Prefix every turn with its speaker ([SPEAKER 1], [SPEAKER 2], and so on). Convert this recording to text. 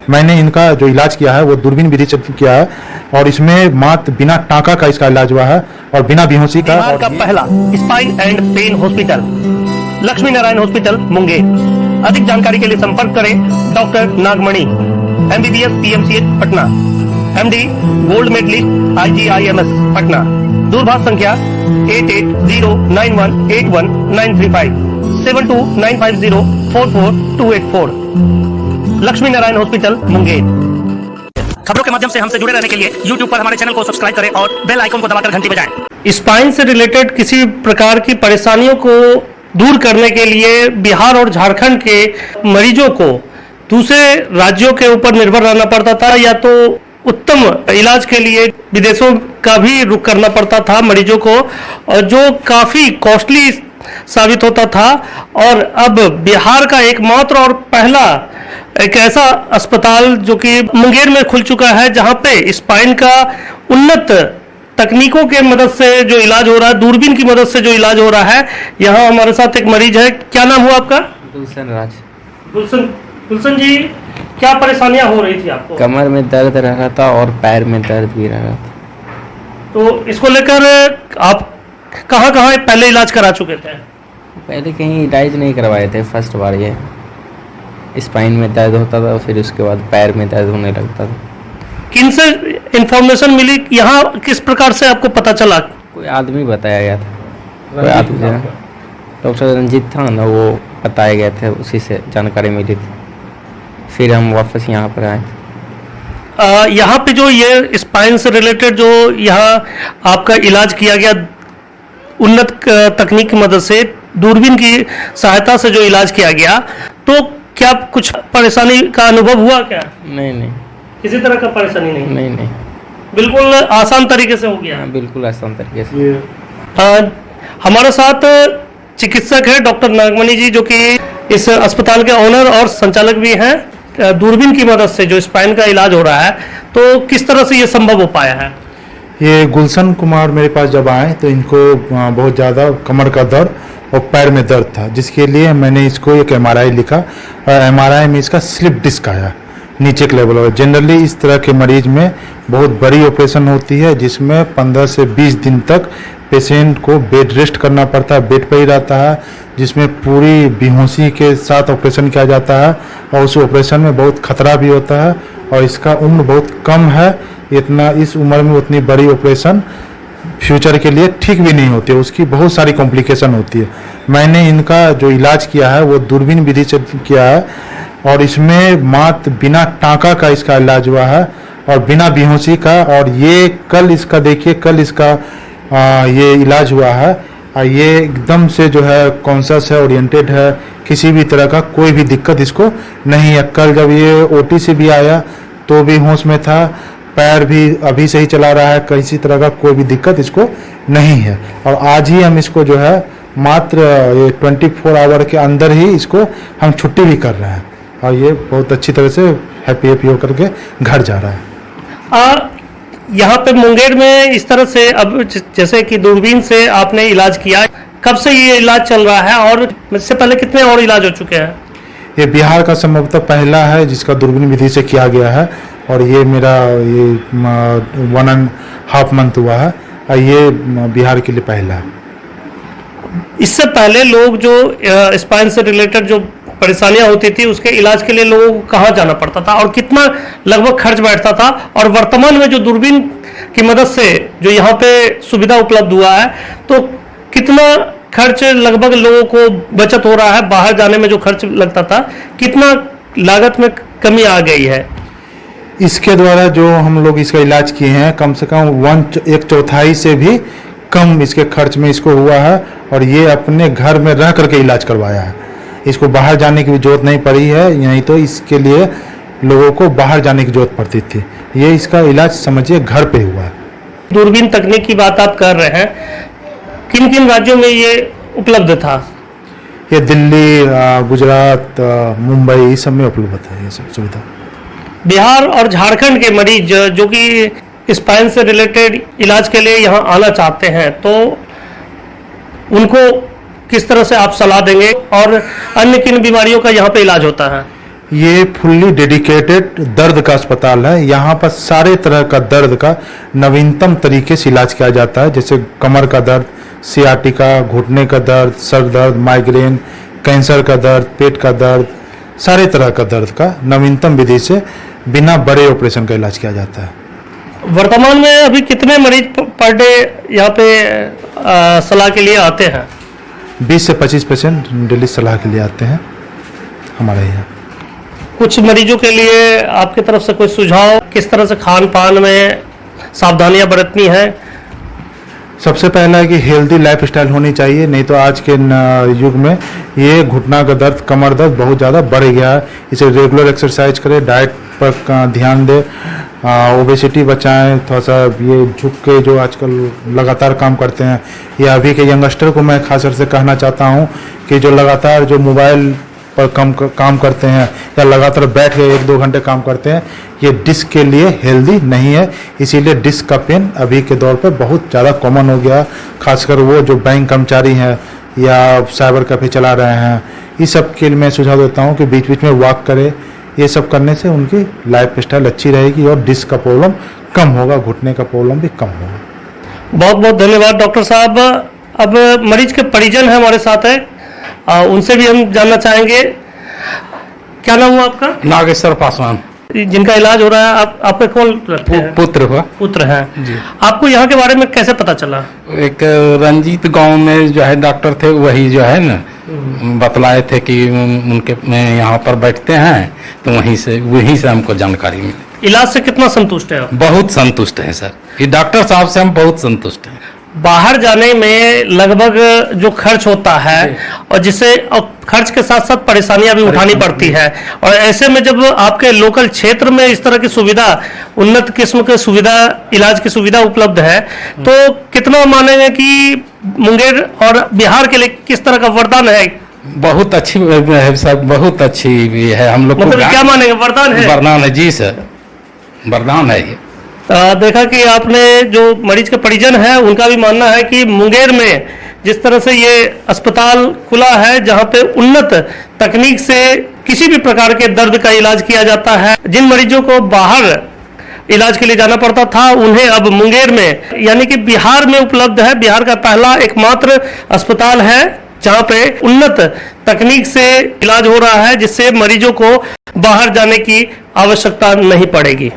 [SPEAKER 1] मैंने इनका जो इलाज किया है वो दूरबीन विधि से किया है और इसमें मात्र बिना टाँका का इसका इलाज हुआ है और बिना बेहोशी का।
[SPEAKER 2] बिहार का पहला spine and pain hospital Lakshmi Narayan hospital Munger. अधिक जानकारी के लिए संपर्क करें doctor Nagmani, MBBS PMCH Patna, MD gold medalist IGIMS Patna. दूरभाष संख्या 8809181935 7295044284। लक्ष्मी नारायण हॉस्पिटल मुंगेर। खबरों के माध्यम से हमसे जुड़े रहने के लिए YouTube पर हमारे चैनल को सब्सक्राइब करें और बेल आइकन को दबाकर घंटी बजाएं। स्पाइन से रिलेटेड किसी प्रकार की परेशानियों को दूर करने के लिए बिहार और झारखंड के मरीजों को दूसरे राज्यों के ऊपर निर्भर रहना पड़ता था, या तो उत्तम इलाज के लिए विदेशों का भी रुख करना पड़ता था मरीजों को, और जो काफी कॉस्टली साबित होता था। और अब बिहार का एकमात्र और पहला एक ऐसा अस्पताल जो कि मुंगेर में खुल चुका है, जहां पे स्पाइन का उन्नत तकनीकों के मदद से जो इलाज हो रहा है, दूरबीन की मदद से जो इलाज हो रहा है। यहाँ हमारे साथ एक मरीज है। क्या नाम हुआ आपका?
[SPEAKER 3] गुलशन राज।
[SPEAKER 2] गुलशन जी, क्या परेशानियां हो रही थी आपको?
[SPEAKER 3] कमर में दर्द रहा था और पैर में दर्द भी रहा था।
[SPEAKER 2] तो इसको लेकर आप कहाँ पहले इलाज करा चुके थे?
[SPEAKER 3] पहले कहीं इलाज नहीं करवाए थे, फर्स्ट बार ये स्पाइन में दर्द होता था, फिर उसके बाद पैर में दर्द होने लगता था।
[SPEAKER 2] किन से इंफॉर्मेशन मिली? यहाँ किस प्रकार से आपको पता चला?
[SPEAKER 3] कोई आदमी बताया गया था, कोई आदमी डॉक्टर रंजीत था ना, वो बताए गए थे, उसी से जानकारी मिली थी। फिर हम वापस यहाँ पर आए।
[SPEAKER 2] यहाँ पे जो ये स्पाइन से रिलेटेड जो यहाँ आपका इलाज किया गया उन्नत तकनीक की मदद से, दूरबीन की सहायता से जो इलाज किया गया, तो क्या कुछ परेशानी का अनुभव हुआ क्या?
[SPEAKER 3] नहीं,
[SPEAKER 2] किसी तरह का परेशानी नहीं। बिल्कुल आसान तरीके से हो गया।
[SPEAKER 3] बिल्कुल आसान तरीके से।
[SPEAKER 2] हमारे साथ चिकित्सक है डॉक्टर नागमणि जी, जो कि इस अस्पताल के ओनर और संचालक भी हैं। दूरबीन की मदद से जो स्पाइन का इलाज हो रहा है, तो किस तरह से ये संभव हो पाया है?
[SPEAKER 1] ये गुलशन कुमार मेरे पास जब आए तो इनको बहुत ज़्यादा कमर का दर्द और पैर में दर्द था, जिसके लिए मैंने इसको एक MRI लिखा और MRI में इसका स्लिप डिस्क आया नीचे के लेवल पर। जनरली इस तरह के मरीज में बहुत बड़ी ऑपरेशन होती है, जिसमें 15 से 20 दिन तक पेशेंट को बेड रेस्ट करना पड़ता है, बेड पर ही रहता है, जिसमें पूरी बेहोशी के साथ ऑपरेशन किया जाता है और उस ऑपरेशन में बहुत खतरा भी होता है। और इसका उम्र बहुत कम है, इतना इस उम्र में उतनी बड़ी ऑपरेशन फ्यूचर के लिए ठीक भी नहीं होती है, उसकी बहुत सारी कॉम्प्लिकेशन होती है। मैंने इनका जो इलाज किया है वो दूरबीन विधि से किया है और इसमें मात्र बिना टाँका का इसका इलाज हुआ है और बिना बेहोशी का। और ये कल इसका देखिए, कल इसका ये इलाज हुआ है और ये एकदम से जो है कॉन्शियस है, ओरिएंटेड है, किसी भी तरह का कोई भी दिक्कत इसको नहीं है। कल जब ये OT से भी आया तो भी होश में था, पैर भी अभी से ही चला रहा है, किसी तरह का कोई भी दिक्कत इसको नहीं है। और आज ही हम इसको जो है मात्र ये 24 आवर के अंदर ही इसको हम छुट्टी भी कर रहे हैं और ये बहुत अच्छी तरह से हैप्पी होकर के घर जा रहा है।
[SPEAKER 2] यहाँ पे मुंगेर में इस तरह से अब जैसे कि दूरबीन से आपने इलाज किया, कब से ये इलाज चल रहा है और इससे पहले कितने और इलाज हो चुके हैं?
[SPEAKER 1] ये बिहार का संभवतः पहला है जिसका दूरबीन विधि से किया गया है और ये मेरा 1.5 मंथ हुआ है और ये बिहार के लिए पहला है।
[SPEAKER 2] इससे पहले लोग जो स्पाइन से रिलेटेड जो परेशानियां होती थी उसके इलाज के लिए लोगों को कहाँ जाना पड़ता था और कितना लगभग खर्च बैठता था? और वर्तमान में जो दूरबीन की मदद से जो यहाँ पे सुविधा उपलब्ध हुआ है, तो कितना खर्च लगभग लोगों को बचत हो रहा है? बाहर जाने में जो खर्च लगता था, कितना लागत में कमी आ गई है?
[SPEAKER 1] इसके द्वारा जो हम लोग इसका इलाज किए हैं, कम से कम 1/4 से भी कम इसके खर्च में इसको हुआ है और ये अपने घर में रह करके इलाज करवाया है। इसको बाहर जाने की भी जरूरत नहीं पड़ी है, नहीं तो इसके लिए लोगों को बाहर जाने की जरूरत पड़ती थी। ये इसका इलाज समझिए घर पे हुआ है।
[SPEAKER 2] दूरबीन तकनीक की बात आप कर रहे हैं, किन किन राज्यों में ये उपलब्ध था?
[SPEAKER 1] ये दिल्ली, गुजरात, मुंबई, इस सब में उपलब्ध है ये सब सुविधा।
[SPEAKER 2] बिहार और झारखंड के मरीज जो कि स्पाइन से रिलेटेड इलाज के लिए यहाँ आना चाहते हैं, तो उनको किस तरह से आप सलाह देंगे और अन्य किन बीमारियों का यहाँ पे इलाज होता है?
[SPEAKER 1] ये फुल्ली डेडिकेटेड दर्द का अस्पताल है। यहाँ पर सारे तरह का दर्द का नवीनतम तरीके से इलाज किया जाता है, जैसे कमर का दर्द, सियाटिका, घुटने का दर्द, सर दर्द, माइग्रेन, कैंसर का दर्द, पेट का दर्द, सारे तरह का दर्द का नवीनतम विधि से बिना बड़े ऑपरेशन का इलाज किया जाता है।
[SPEAKER 2] वर्तमान में अभी कितने मरीज पर डे यहाँ पे सलाह के लिए आते हैं?
[SPEAKER 1] 20 से 25 पेशेंट डेली सलाह के लिए आते हैं हमारे यहाँ।
[SPEAKER 2] कुछ मरीजों के लिए आपकी तरफ से कोई सुझाव, किस तरह से खान पान में सावधानियां बरतनी है?
[SPEAKER 1] सबसे पहला है कि हेल्दी लाइफ स्टाइल होनी चाहिए, नहीं तो आज के युग में ये घुटना का दर्द, कमर दर्द बहुत ज़्यादा बढ़ गया है। इसे रेगुलर एक्सरसाइज करें, डाइट पर ध्यान दें, ओबेसिटी बचाएं, थोड़ा सा ये झुक के जो आजकल लगातार काम करते हैं, या अभी के यंगस्टर को मैं खास तौर से कहना चाहता हूँ कि जो लगातार जो मोबाइल पर काम करते हैं या लगातार बैठ के 1-2 घंटे काम करते हैं, ये डिस्क के लिए हेल्दी नहीं है। इसीलिए डिस्क का पेन अभी के दौर पर बहुत ज़्यादा कॉमन हो गया, खासकर वो जो बैंक कर्मचारी हैं या साइबर कैफे चला रहे हैं, इस सब के लिए मैं सुझाव देता हूँ कि बीच बीच में वॉक करें। ये सब करने से उनकी लाइफ स्टाइल अच्छी रहेगी और डिस्क का प्रॉब्लम कम होगा, घुटने का प्रॉब्लम भी कम होगा।
[SPEAKER 2] बहुत बहुत धन्यवाद डॉक्टर साहब। अब मरीज के परिजन हैं हमारे साथ है, उनसे भी हम जानना चाहेंगे। क्या नाम हुआ आपका?
[SPEAKER 4] नागेश्वर पासवान।
[SPEAKER 2] जिनका इलाज हो रहा है, आपके कौन लगते हैं?
[SPEAKER 4] पुत्र हुआ
[SPEAKER 2] पुत्र हैं जी। आपको यहाँ के बारे में कैसे पता चला?
[SPEAKER 4] एक रंजीत गांव में जो है डॉक्टर थे, वही जो है ना बतलाए थे कि उनके में यहाँ पर बैठते हैं, तो वहीं से हमको जानकारी मिली।
[SPEAKER 2] इलाज से कितना संतुष्ट है आप?
[SPEAKER 4] बहुत संतुष्ट है सर, ये डॉक्टर साहब से हम बहुत संतुष्ट हैं।
[SPEAKER 2] बाहर जाने में लगभग जो खर्च होता है और जिससे खर्च के साथ साथ परेशानियां भी उठानी पड़ती है, और ऐसे में जब आपके लोकल क्षेत्र में इस तरह की सुविधा, उन्नत किस्म की सुविधा, इलाज की सुविधा उपलब्ध है, तो कितना मानेंगे कि मुंगेर और बिहार के लिए किस तरह का वरदान है?
[SPEAKER 4] बहुत अच्छी है सर, बहुत अच्छी भी है हम लोग।
[SPEAKER 2] मतलब क्या मानेंगे, वरदान है?
[SPEAKER 4] वरदान है जी सर, वरदान है ये।
[SPEAKER 2] देखा कि आपने जो मरीज के परिजन है उनका भी मानना है कि मुंगेर में जिस तरह से ये अस्पताल खुला है, जहां पे उन्नत तकनीक से किसी भी प्रकार के दर्द का इलाज किया जाता है, जिन मरीजों को बाहर इलाज के लिए जाना पड़ता था, उन्हें अब मुंगेर में यानी कि बिहार में उपलब्ध है। बिहार का पहला एकमात्र अस्पताल है जहां पे उन्नत तकनीक से इलाज हो रहा है, जिससे मरीजों को बाहर जाने की आवश्यकता नहीं पड़ेगी।